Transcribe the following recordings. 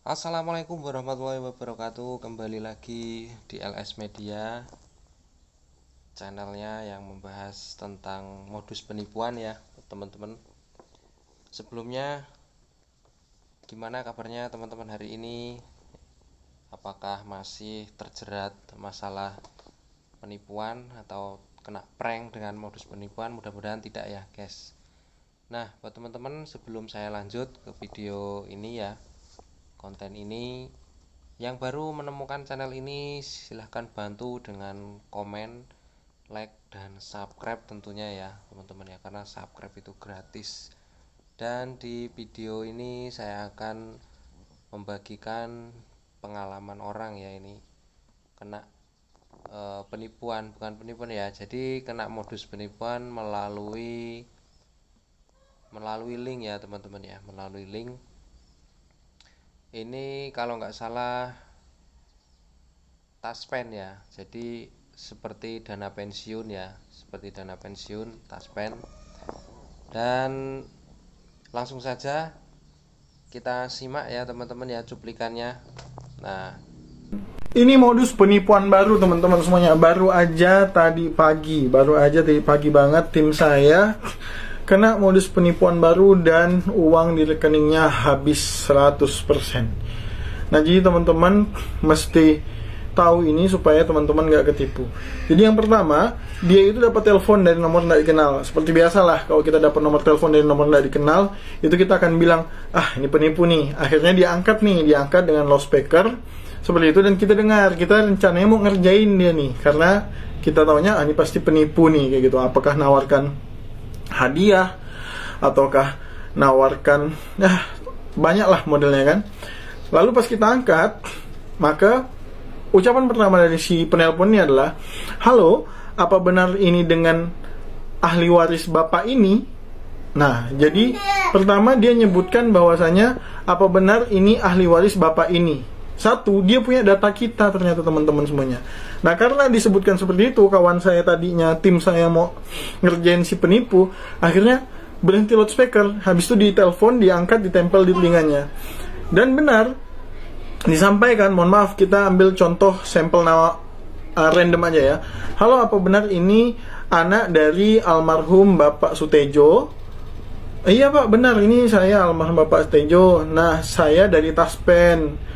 Assalamualaikum warahmatullahi wabarakatuh. Kembali lagi di LS Media, channelnya yang membahas tentang modus penipuan ya teman-teman. Sebelumnya, gimana kabarnya teman-teman hari ini? Apakah masih terjerat masalah penipuan atau kena prank dengan modus penipuan? Mudah-mudahan tidak ya guys. Nah, buat teman-teman, sebelum saya lanjut ke video ini ya, konten ini, yang baru menemukan channel ini silahkan bantu dengan komen, like, dan subscribe tentunya ya teman-teman ya, karena subscribe itu gratis. Dan di video ini saya akan membagikan pengalaman orang ya, ini kena penipuan, bukan penipuan ya, jadi kena modus penipuan melalui link ya teman-teman ya, melalui link. Ini kalau nggak salah Taspen ya, jadi seperti dana pensiun ya, seperti dana pensiun Taspen. Dan langsung saja kita simak ya teman-teman ya cuplikannya. Nah, ini modus penipuan baru teman-teman semuanya. Baru aja tadi pagi banget tim saya kena modus penipuan baru dan uang di rekeningnya habis 100%. Nah, jadi teman-teman mesti tahu ini supaya teman-teman gak ketipu. Jadi yang pertama, dia itu dapat telepon dari nomor tidak dikenal. Seperti biasalah, kalau kita dapat nomor telepon dari nomor tidak dikenal, itu kita akan bilang, ini penipu nih. Akhirnya diangkat dengan loudspeaker seperti itu, dan kita dengar. Kita rencananya mau ngerjain dia nih, karena kita taunya ini pasti penipu nih kayak gitu. Apakah nawarkan hadiah ataukah nawarkan banyak lah modelnya kan. Lalu pas kita angkat, maka ucapan pertama dari si penelpon ini adalah, "Halo, apa benar ini dengan ahli waris bapak ini?" Nah, jadi pertama dia nyebutkan bahwasanya apa benar ini ahli waris bapak ini. Satu, dia punya data kita ternyata teman-teman semuanya. Nah, karena disebutkan seperti itu, kawan saya tadinya, tim saya mau ngerjain si penipu, akhirnya berhenti loudspeaker. Habis itu ditelepon, diangkat, ditempel di telinganya. Dan benar, disampaikan, mohon maaf, kita ambil contoh sampel nama random aja ya. "Halo, apa benar ini anak dari almarhum Bapak Sutejo?" "Iya Pak, benar, ini saya almarhum Bapak Sutejo. Nah, saya dari Taspen.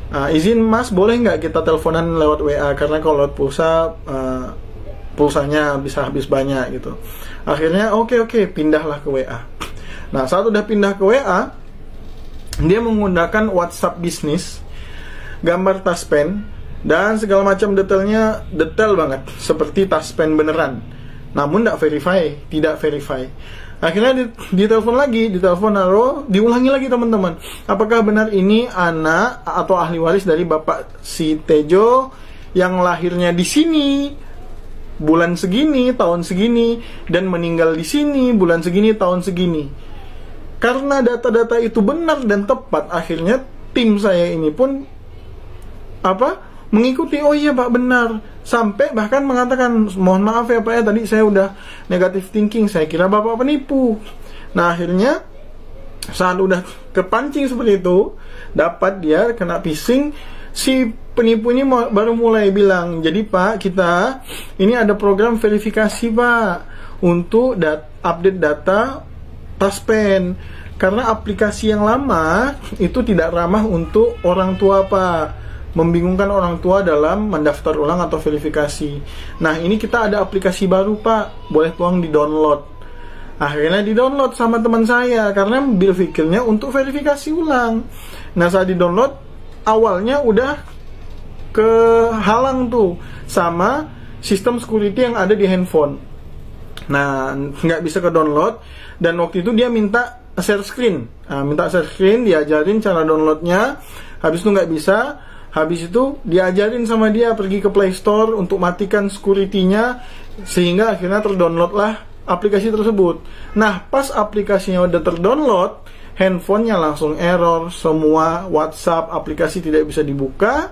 Izin Mas, boleh nggak kita teleponan lewat WA, karena kalau lewat pulsanya bisa habis banyak gitu." Akhirnya oke, pindahlah ke WA. Nah, saat udah pindah ke WA, dia menggunakan WhatsApp bisnis, gambar Taspen, dan segala macam detail banget seperti Taspen beneran, namun tidak verify. Akhirnya ditelepon lagi, diulangi lagi teman-teman. "Apakah benar ini anak atau ahli waris dari Bapak si Tejo yang lahirnya di sini bulan segini, tahun segini, dan meninggal di sini bulan segini, tahun segini?" Karena data-data itu benar dan tepat, akhirnya tim saya ini pun mengikuti. "Oh iya Pak, benar." Sampai bahkan mengatakan, "Mohon maaf ya Pak ya, tadi saya udah negative thinking, saya kira Bapak penipu." Nah, akhirnya saat udah kepancing seperti itu, dapat dia kena phishing, si penipu ini baru mulai bilang, "Jadi Pak, kita ini ada program verifikasi Pak untuk update data Taspen, karena aplikasi yang lama itu tidak ramah untuk orang tua Pak, membingungkan orang tua dalam mendaftar ulang atau verifikasi. Nah, ini kita ada aplikasi baru Pak, boleh tolong di-download." Akhirnya di-download sama teman saya, karena berpikirnya untuk verifikasi ulang. Nah, saat di-download, awalnya udah kehalang tuh sama sistem security yang ada di handphone. Nah, nggak bisa ke-download, dan waktu itu dia minta share screen. Diajarin cara downloadnya, habis itu nggak bisa. Habis itu diajarin sama dia pergi ke Play Store untuk matikan security-nya, sehingga akhirnya terdownloadlah aplikasi tersebut. Nah, pas aplikasinya udah terdownload, handphonenya langsung error, semua WhatsApp aplikasi tidak bisa dibuka,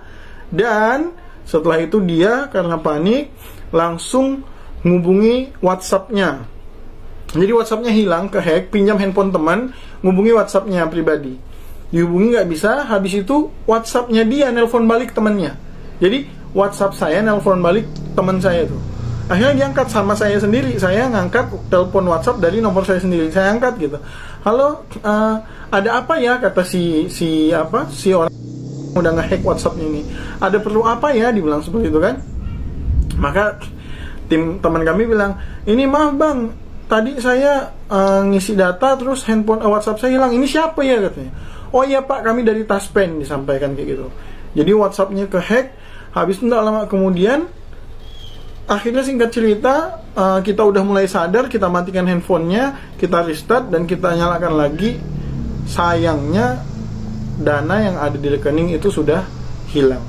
dan setelah itu dia karena panik langsung ngubungi WhatsApp-nya. Jadi WhatsApp-nya hilang, kehack, pinjam handphone teman, ngubungi WhatsApp-nya pribadi. dihubungi nggak bisa. Habis itu WhatsApp-nya dia nelpon balik temennya. Jadi WhatsApp saya nelpon balik teman saya tuh. Akhirnya diangkat sama saya sendiri. Saya ngangkat telepon WhatsApp dari nomor saya sendiri. Saya angkat gitu. Halo, ada apa ya, kata si orang udah ngehack WhatsApp ini. Ada perlu apa ya, dibilang seperti itu kan. Maka teman kami bilang, ini maaf bang, tadi saya ngisi data terus handphone WhatsApp saya hilang. Ini siapa ya, katanya. Oh iya pak, kami dari Taspen, disampaikan kayak gitu. Jadi WhatsAppnya kehack. Habis itu tidak lama kemudian, akhirnya singkat cerita, kita udah mulai sadar, kita matikan handphonenya, kita restart dan kita nyalakan lagi. Sayangnya dana yang ada di rekening itu sudah hilang.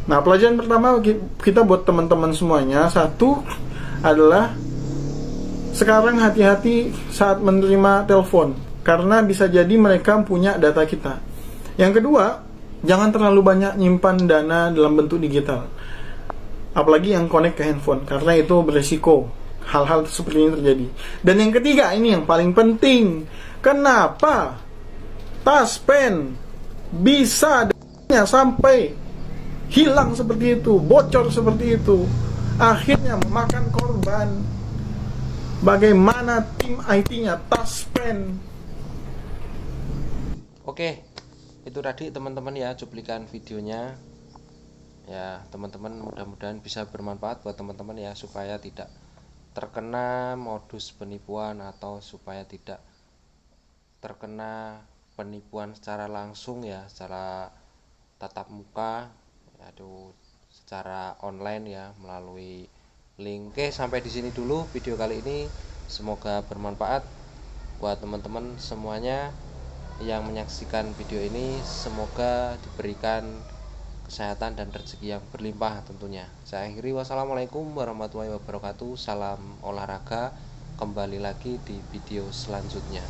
Nah, pelajaran pertama kita buat teman-teman semuanya, satu adalah sekarang hati-hati saat menerima telepon, karena bisa jadi mereka punya data kita. Yang kedua, jangan terlalu banyak nyimpan dana dalam bentuk digital, apalagi yang connect ke handphone, karena itu beresiko hal-hal seperti ini terjadi. Dan yang ketiga, ini yang paling penting, kenapa Taspen bisa dananya sampai hilang seperti itu, bocor seperti itu, akhirnya memakan korban? Bagaimana tim IT-nya Taspen? Oke, itu tadi teman-teman ya cuplikan videonya. Ya teman-teman, mudah-mudahan bisa bermanfaat buat teman-teman ya, supaya tidak terkena modus penipuan atau supaya tidak terkena penipuan secara langsung ya, secara tatap muka, aduh, secara online ya, melalui link. Oke, sampai di sini dulu video kali ini. Semoga bermanfaat buat teman-teman semuanya yang menyaksikan video ini. Semoga diberikan kesehatan dan rezeki yang berlimpah tentunya. Saya akhiri, wassalamualaikum warahmatullahi wabarakatuh. Salam olahraga. Kembali lagi di video selanjutnya.